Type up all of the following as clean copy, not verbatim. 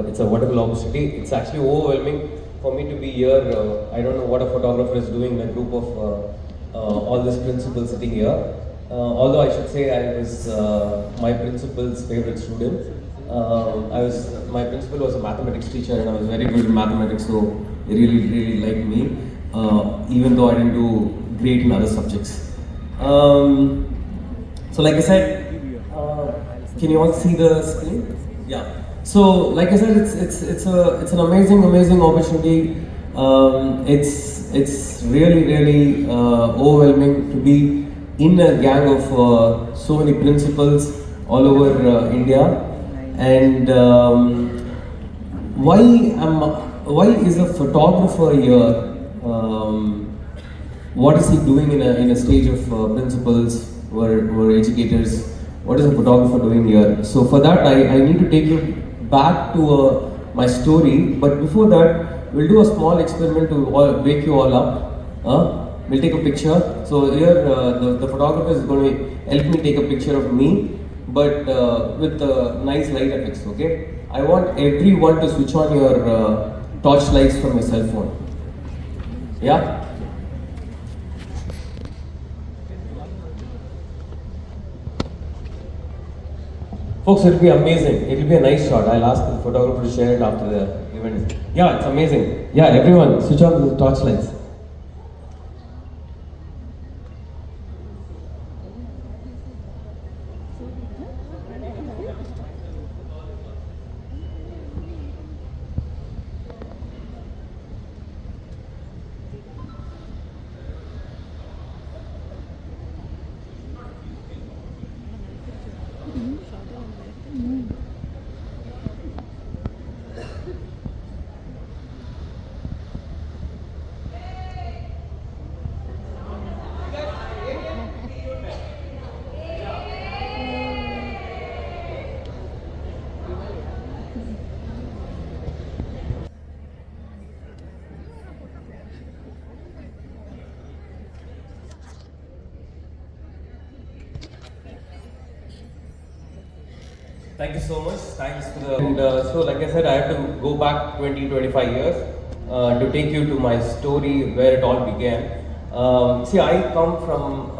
It's a wonderful opportunity. It's actually overwhelming for me to be here. I don't know what a photographer is doing in a group of all these principals sitting here. Although I should say I was my principal's favorite student. My principal was a mathematics teacher and I was very good in mathematics, so he really liked me, even though I didn't do great in other subjects. So like I said, can you all see the screen? Yeah. So like I said, it's an amazing opportunity. It's really overwhelming to be in a gang of so many principals all over India. And why is a photographer here? What is he doing in a stage of principals or educators? What is a photographer doing here? So for that, I need to take you back to my story. But before that, we'll do a small experiment to wake you all up. We'll take a picture. So here, the photographer is going to help me take a picture of me, but with nice light effects. Okay. I want everyone to switch on your torch lights from your cell phone. Yeah. Folks, it'll be amazing. It'll be a nice shot. I'll ask the photographer to share it after the event. Yeah, it's amazing. Yeah, everyone, switch on the torch lights. Thank you so much. Thanks for the. And so, like I said, I have to go back 25 years to take you to my story where it all began. See, I come from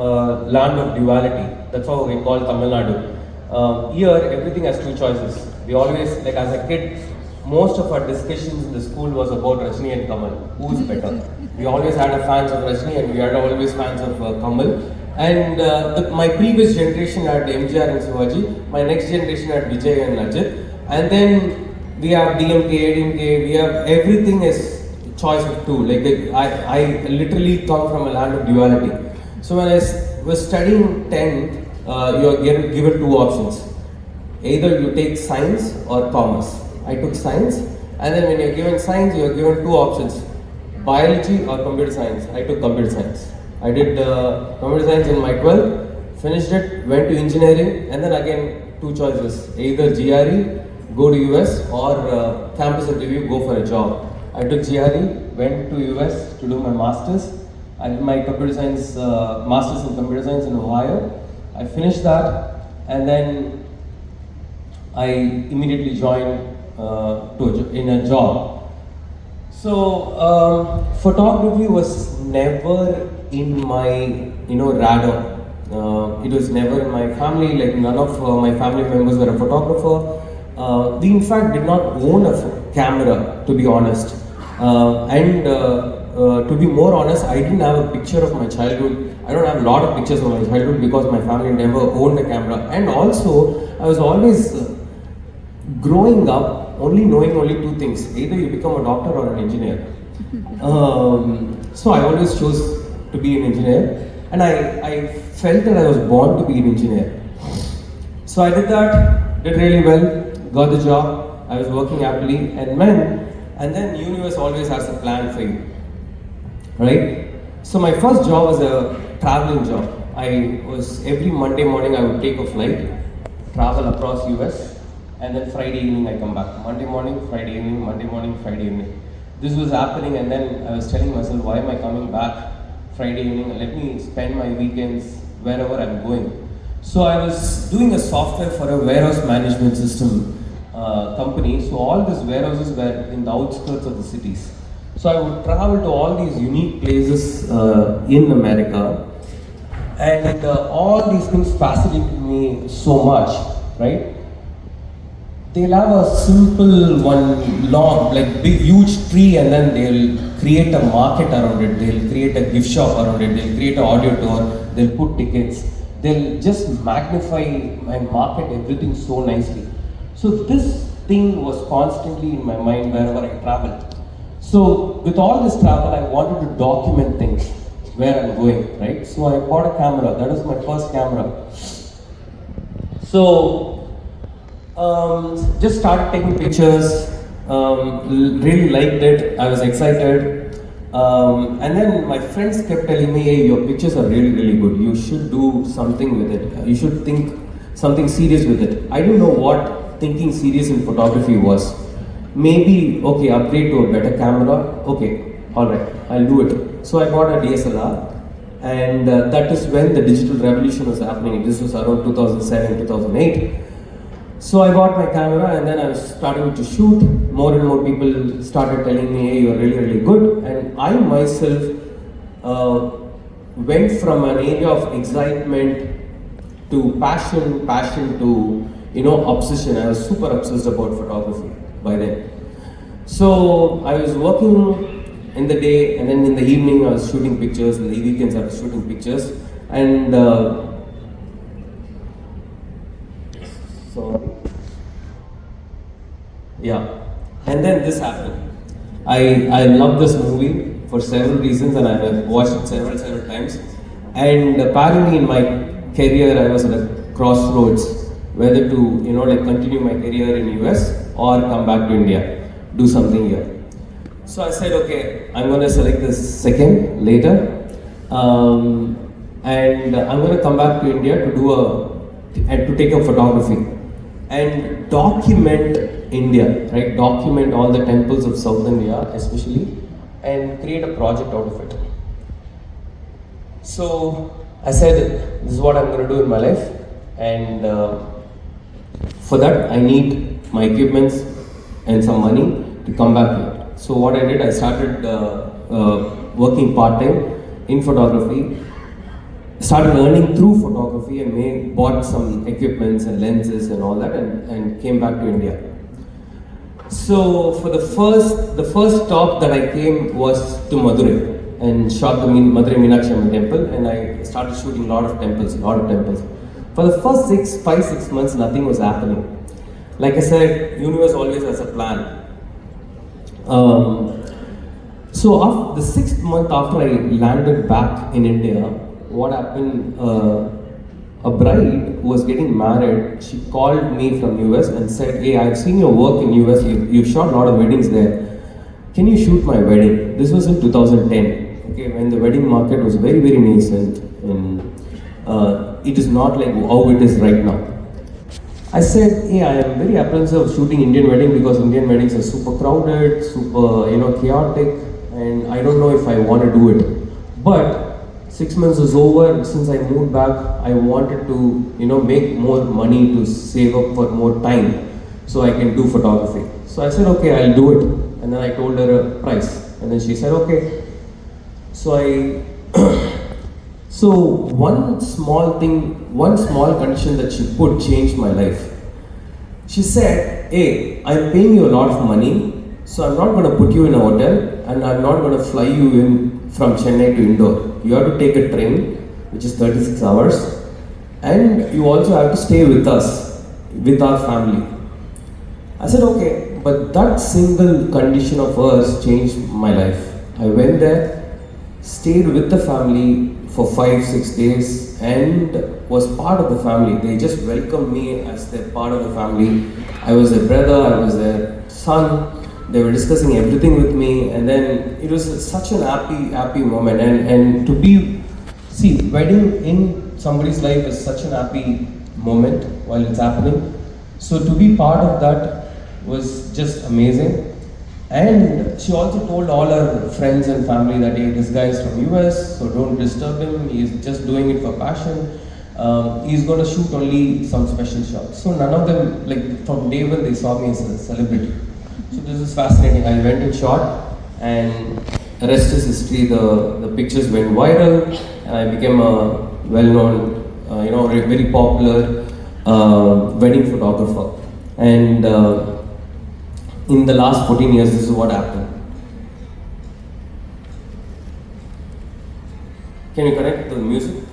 land of duality. That's how we call Tamil Nadu. Here, everything has two choices. We always, like as a kid, most of our discussions in the school was about Rajni and Kamal. Who's better? We always had a fans of Rajni and we had always fans of Kamal. And my previous generation had MGR and Shivaji, my next generation had Vijay and Ajit. And then we have DMK, ADMK, we have everything is choice of two. Like I literally come from a land of duality. So when I was studying 10th, you are given two options. Either you take science or commerce. I took science, and then when you're given science, you are given two options, biology or computer science. I took computer science. I did computer science in my 12th, finished it, went to engineering, and then again two choices, either GRE, go to US, or campus interview, go for a job. I took GRE, went to US to do my masters. I did my computer science, masters in computer science in Ohio. I finished that, and then I immediately joined in a job. So photography was never in my radar. It was never in my family. Like none of my family members were a photographer. We in fact did not own a camera, to be honest. And to be more honest, I didn't have a picture of my childhood. I don't have a lot of pictures of my childhood because my family never owned a camera. And also, I was always growing up only knowing only two things: either you become a doctor or an engineer. So I always chose to be an engineer, and I felt that I was born to be an engineer. So I did that, did really well, got the job. I was working happily, and then universe always has a plan for you, right? So my first job was a traveling job. I was every Monday morning I would take a flight, travel across US. And then Friday evening I come back. Monday morning, Friday evening, Monday morning, Friday evening. This was happening, and then I was telling myself, why am I coming back Friday evening? Let me spend my weekends wherever I'm going. So I was doing a software for a warehouse management system company. So all these warehouses were in the outskirts of the cities. So I would travel to all these unique places in America, and all these things fascinated me so much, right? They'll have a simple one long, like big, huge tree, and then they'll create a market around it. They'll create a gift shop around it. They'll create an audio tour. They'll put tickets. They'll just magnify and market everything so nicely. So this thing was constantly in my mind wherever I traveled. So with all this travel, I wanted to document things where I'm going, right? So I bought a camera. That was my first camera. So just started taking pictures, really liked it, I was excited. And then my friends kept telling me, hey, your pictures are really, really good. You should do something with it. You should think something serious with it. I didn't know what thinking serious in photography was. Maybe, okay, upgrade to a better camera. Okay, alright, I'll do it. So I bought a DSLR. And that is when the digital revolution was happening. This was around 2007, 2008. So I bought my camera, and then I was starting to shoot. More and more people started telling me, hey, you're really, really good. And I myself went from an area of excitement to passion to, obsession. I was super obsessed about photography by then. So I was working in the day, and then in the evening I was shooting pictures. In the weekends I was shooting pictures. And yeah, and then this happened. I love this movie for several reasons, and I have watched it several times. And apparently in my career, I was at a crossroads, whether to continue my career in US or come back to India, do something here. So I said, okay, I'm going to select this second later, and I'm going to come back to India to take up photography and document India, right? Document all the temples of South India, especially, and create a project out of it. So I said, this is what I'm going to do in my life, and for that I need my equipments and some money to come back here. So what I did, I started working part-time in photography, started earning through photography, and bought some equipments and lenses and all that, and came back to India. So for the first stop that I came was to Madurai, and shot the Madurai Meenakshi Amman temple, and I started shooting a lot of temples. For the first 5-6 months, nothing was happening. Like I said, universe always has a plan. So after the 6th month after I landed back in India, what happened, a bride who was getting married, she called me from US and said, hey, I've seen your work in US, you've shot a lot of weddings there. Can you shoot my wedding? This was in 2010, okay, when the wedding market was very, very nascent, and it is not like how it is right now. I said, hey, I am very apprehensive of shooting Indian wedding because Indian weddings are super crowded, super, chaotic, and I don't know if I want to do it. But 6 months was over. Since I moved back, I wanted to, make more money to save up for more time so I can do photography. So I said, okay, I'll do it. And then I told her a price. And then she said, okay. So so one small condition that she put changed my life. She said, hey, I'm paying you a lot of money, so I'm not going to put you in a hotel, and I'm not going to fly you in from Chennai to Indore. You have to take a train, which is 36 hours, and you also have to stay with us, with our family. I said, okay, but that single condition of hers changed my life. I went there, stayed with the family for 5-6 days, and was part of the family. They just welcomed me as their part of the family. I was their brother, I was their son. They were discussing everything with me, and then it was such an happy moment. And to be, wedding in somebody's life is such an happy moment while it's happening. So to be part of that was just amazing. And she also told all her friends and family that, hey, this guy is from US, so don't disturb him. He's just doing it for passion. he's going to shoot only some special shots. So none of them, like from day one, they saw me as a celebrity. So this is fascinating. I went and shot, and the rest is history. The pictures went viral, and I became a well-known, very popular wedding photographer. And in the last 14 years, this is what happened. Can you connect the music?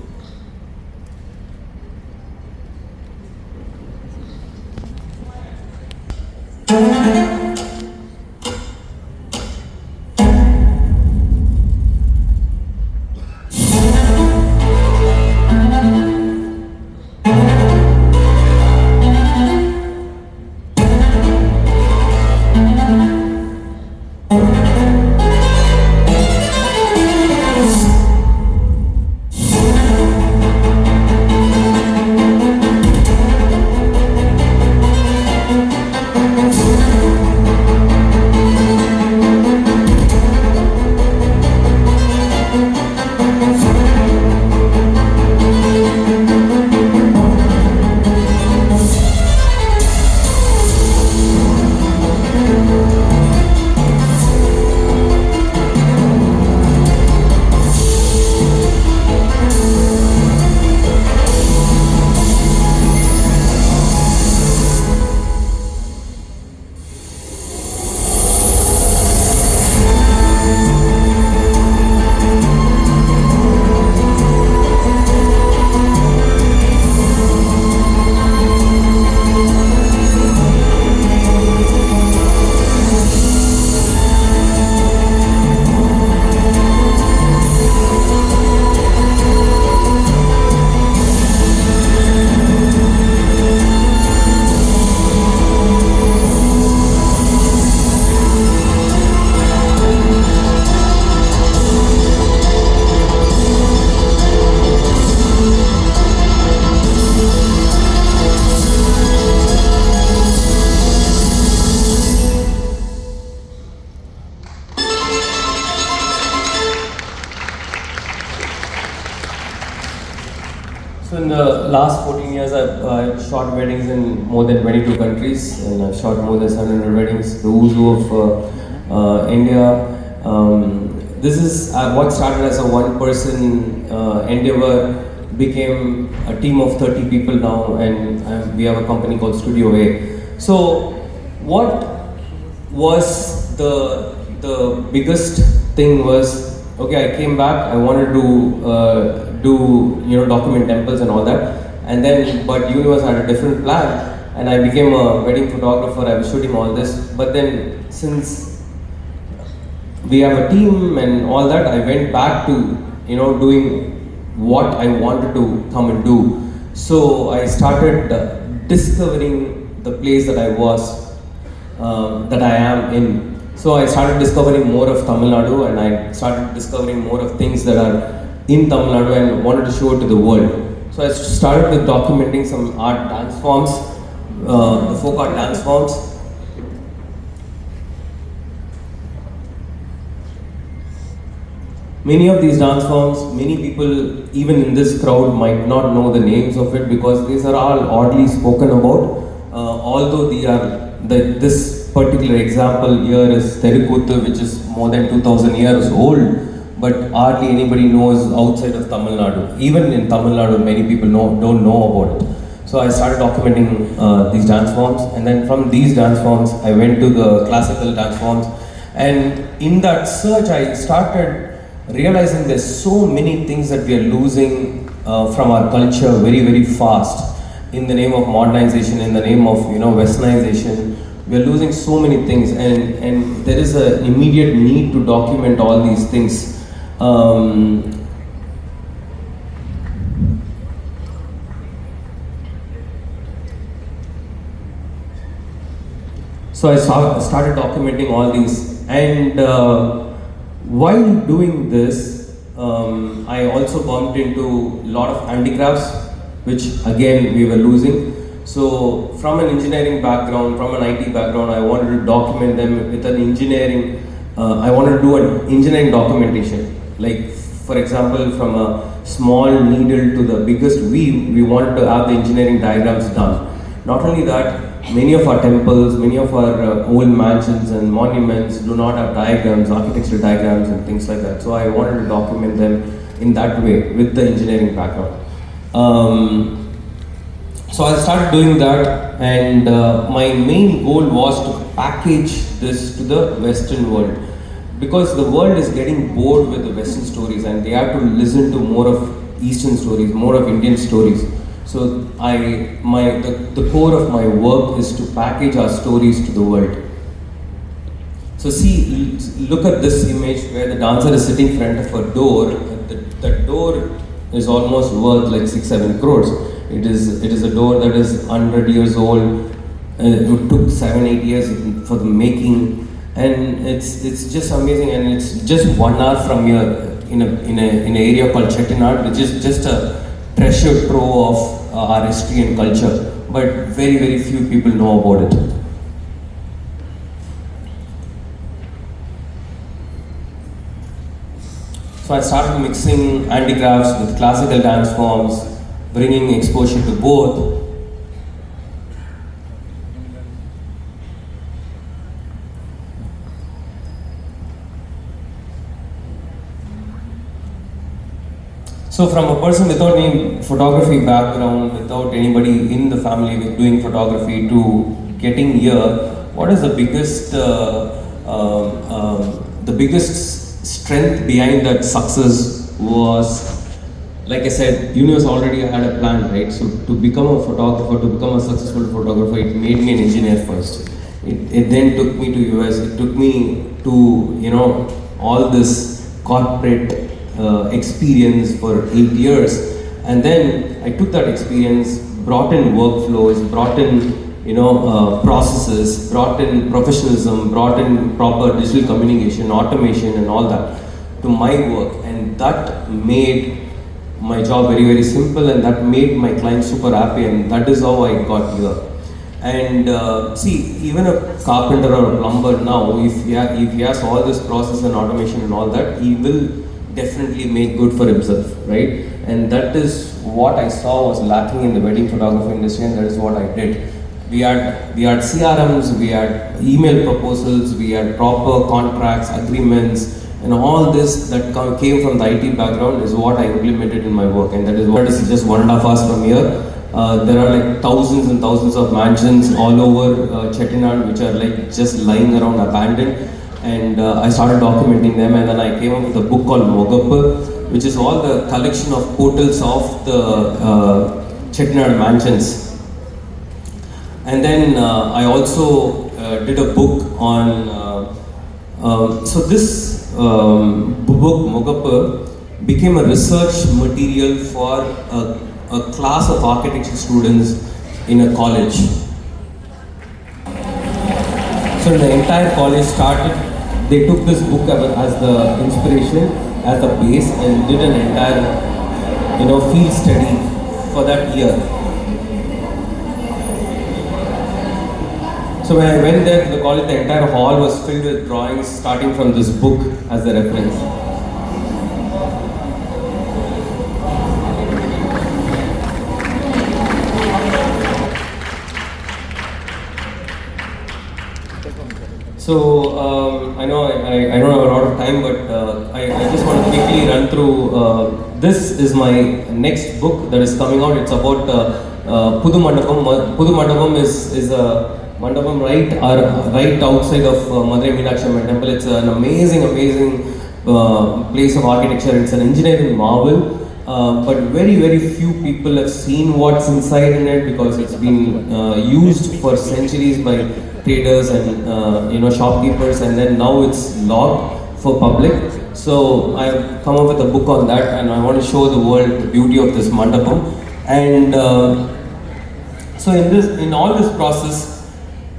So in the last 14 years, I've shot weddings in more than 22 countries, and I've shot more than 700 weddings. The who's who of India. This is what started as a one-person endeavor, became a team of 30 people now, and we have a company called Studio A. So, what was the biggest thing was, okay, I came back, I wanted to document temples and all that, and then but universe had a different plan, and I became a wedding photographer. I was shooting all this, but then since we have a team and all that, I went back to doing what I wanted to come and do. So I started discovering the place that I was, that I am in. So I started discovering more of Tamil Nadu, and I started discovering more of things that are in Tamil Nadu and wanted to show it to the world. So I started with documenting some art dance forms, the folk art dance forms. Many of these dance forms, many people even in this crowd might not know the names of it because these are all oddly spoken about. Although this particular example here is Terukuthu, which is more than 2000 years old, but hardly anybody knows outside of Tamil Nadu. Even in Tamil Nadu, many people don't know about it. So I started documenting these dance forms, and then from these dance forms, I went to the classical dance forms. And in that search, I started realizing there's so many things that we are losing from our culture very, very fast in the name of modernization, in the name of westernization. We are losing so many things, and there is an immediate need to document all these things. So I started documenting all these, and while doing this, I also bumped into a lot of handicrafts, which again we were losing. So from an engineering background, from an IT background, I wanted to document them with an engineering, I wanted to do an engineering documentation, like For example, from a small needle to the biggest weave, we want to have the engineering diagrams done. Not only that, many of our temples, many of our old mansions and monuments do not have diagrams, architectural diagrams and things like that. So I wanted to document them in that way with the engineering background. So I started doing that, and my main goal was to package this to the Western world, because the world is getting bored with the Western stories and they have to listen to more of Eastern stories, more of Indian stories. So the core of my work is to package our stories to the world. So see, look at this image where the dancer is sitting in front of a door. The door is almost worth like 6-7 crores. It is a door that is 100 years old. It took 7-8 years for the making, and it's just amazing. And it's just 1 hour from here in an area called Chettinad, which is just a treasure trove of our history and culture. But very few people know about it. So I started mixing handicrafts with classical dance forms, bringing exposure to both. So from a person without any photography background, without anybody in the family with doing photography, to getting here, what is the biggest strength behind that success was, like I said, universe already had a plan, right? So to become a photographer, to become a successful photographer, it made me an engineer first. It then took me to US. It took me to all this corporate experience for 8 years, and then I took that experience, brought in workflows, brought in processes, brought in professionalism, brought in proper digital communication, automation and all that to my work, and that made my job very simple, and that made my clients super happy, and that is how I got here. And see, even a carpenter or a plumber now, if he has all this process and automation and all that, he will definitely make good for himself, right? And that is what I saw was lacking in the wedding photography industry, and that is what I did. We had CRMs, we had email proposals, we had proper contracts, agreements, and all this that came from the IT background is what I implemented in my work, and that is what is just 1.5 hours from here. There are like thousands and thousands of mansions all over Chettinad, which are like just lying around abandoned, and I started documenting them, and then I came up with a book called Mogappu, which is all the collection of portals of the Chettinad mansions. And then I also did a book on, so this book, Mogappu, became a research material for a class of architecture students in a college. So the entire college started, they took this book as the inspiration, as the base, and did an entire field study for that year. So when I went there to the college, the entire hall was filled with drawings starting from this book as the reference. So I know I don't have a lot of time, but I just want to quickly run through. This is my next book that is coming out. It's about Pudu Mandapam. Pudu Mandapam is a Mandapam right outside of Madurai Meenakshi Amman temple. It's an amazing place of architecture. It's an engineering marvel, but very few people have seen what's inside in it, because it's been used for centuries by traders and shopkeepers, and then now it's locked for public. So I've come up with a book on that, and I want to show the world the beauty of this mandapam. And so in all this process,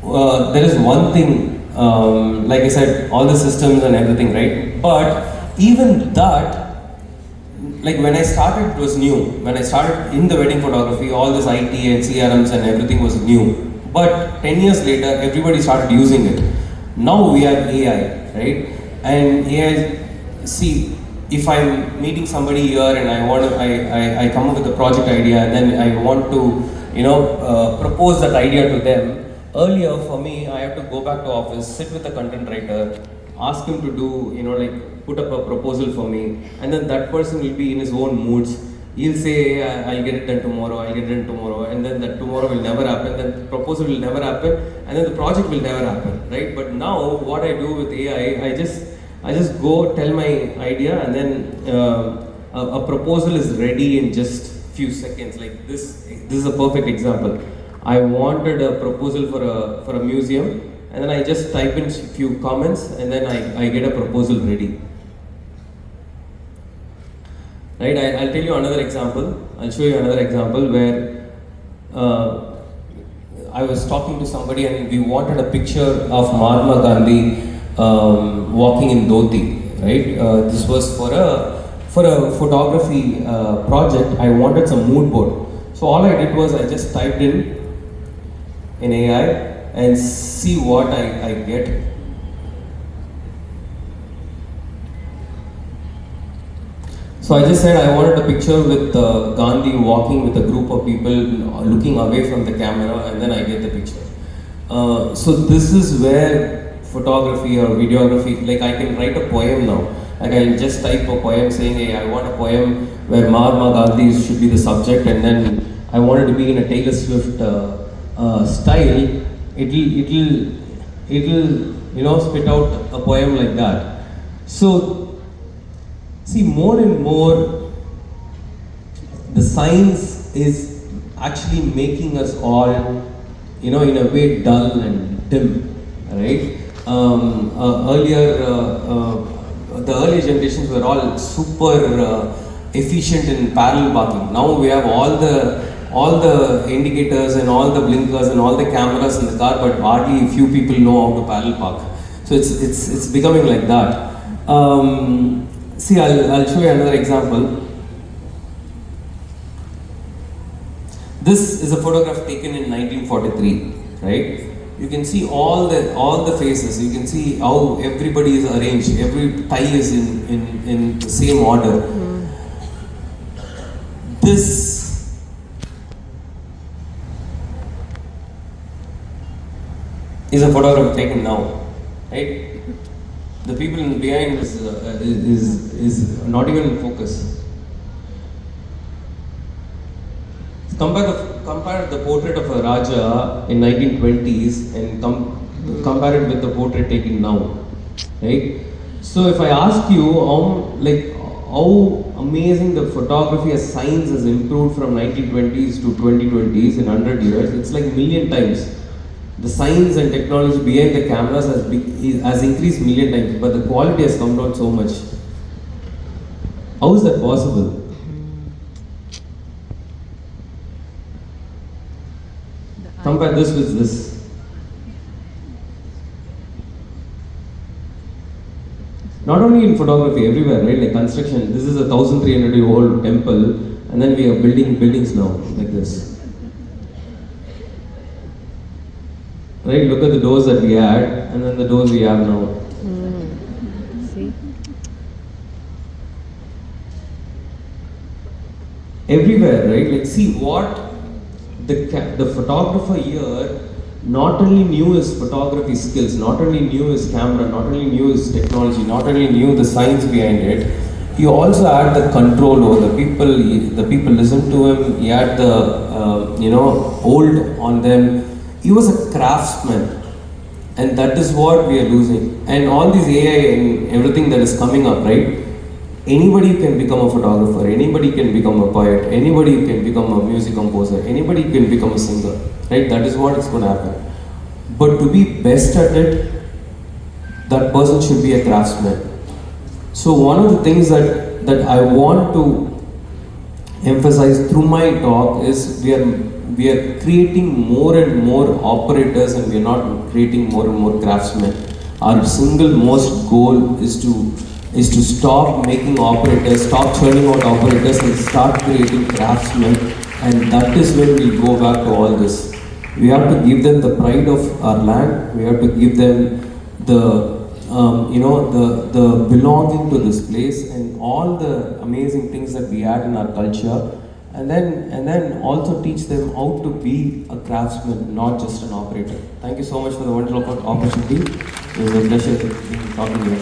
there is one thing, like I said, all the systems and everything, right? But even that, like when I started, it was new. When I started in the wedding photography, all this IT and CRMs and everything was new. But 10 years later, everybody started using it. Now we have AI, right? And AI, see, if I'm meeting somebody here and I come up with a project idea and then I want to, propose that idea to them. Earlier for me, I have to go back to office, sit with the content writer, ask him to do, like put up a proposal for me, and then that person will be in his own moods. He'll say, I'll get it done tomorrow, I'll get it done tomorrow, and then that tomorrow will never happen, then the proposal will never happen, and then the project will never happen, right? But now, what I do with AI, I just go tell my idea, and then a proposal is ready in just few seconds. Like this is a perfect example. I wanted a proposal for a museum, and then I just type in few comments, and then I get a proposal ready. Right? I'll tell you another example. I'll show you another example where I was talking to somebody and we wanted a picture of Mahatma Gandhi walking in dhoti. Right? This was for a photography project. I wanted some mood board. So all I did was I just typed in AI and see what I get. So I just said I wanted a picture with Gandhi walking with a group of people looking away from the camera, and then I get the picture. So this is where photography or videography, like I can write a poem now. Like I just type a poem saying, hey, I want a poem where Mahatma Gandhi should be the subject, and then I want it to be in a Taylor Swift style. It'll spit out a poem like that. So see, more and more, the science is actually making us all, in a way, dull and dim, right? The earlier generations were all super efficient in parallel parking. Now we have all the indicators and all the blinkers and all the cameras in the car, but hardly a few people know how to parallel park. So it's becoming like that. See, I'll show you another example. This is a photograph taken in 1943, right? You can see all the faces. You can see how everybody is arranged. Every tie is in the same order. This is a photograph taken now, right? The people behind is not even in focus. Compare the portrait of a Raja in 1920s and compare it with the portrait taken now, right? So if I ask you how amazing the photography as science has improved from 1920s to 2020s in 100 years, it's like million times. The science and technology behind the cameras has increased million times, but the quality has come down so much. How is that possible? Compare this with this. Not only in photography, everywhere, right? Like construction. This is a 1,300-year-old temple, and then we are building buildings now like this. Right, look at the doors that we had, and then the doors we have now. See? Everywhere, right? Like, see what the photographer here not only knew his photography skills, not only knew his camera, not only knew his technology, not only knew the science behind it, he also had the control over the people. The people listened to him. He had the hold on them. He was a craftsman, and that is what we are losing. And all these AI and everything that is coming up, right? Anybody can become a photographer, anybody can become a poet, anybody can become a music composer, anybody can become a singer, right? That is what is going to happen. But to be best at it, that person should be a craftsman. So one of the things that I want to emphasize through my talk is we are creating more and more operators, and we are not creating more and more craftsmen. Our single most goal is to stop making operators, stop churning out operators, and start creating craftsmen. And that is when we go back to all this. We have to give them the pride of our land. We have to give them the the belonging to this place and all the amazing things that we had in our culture, and then also teach them how to be a craftsman, not just an operator. Thank you so much for the wonderful opportunity. It was a pleasure talking to you.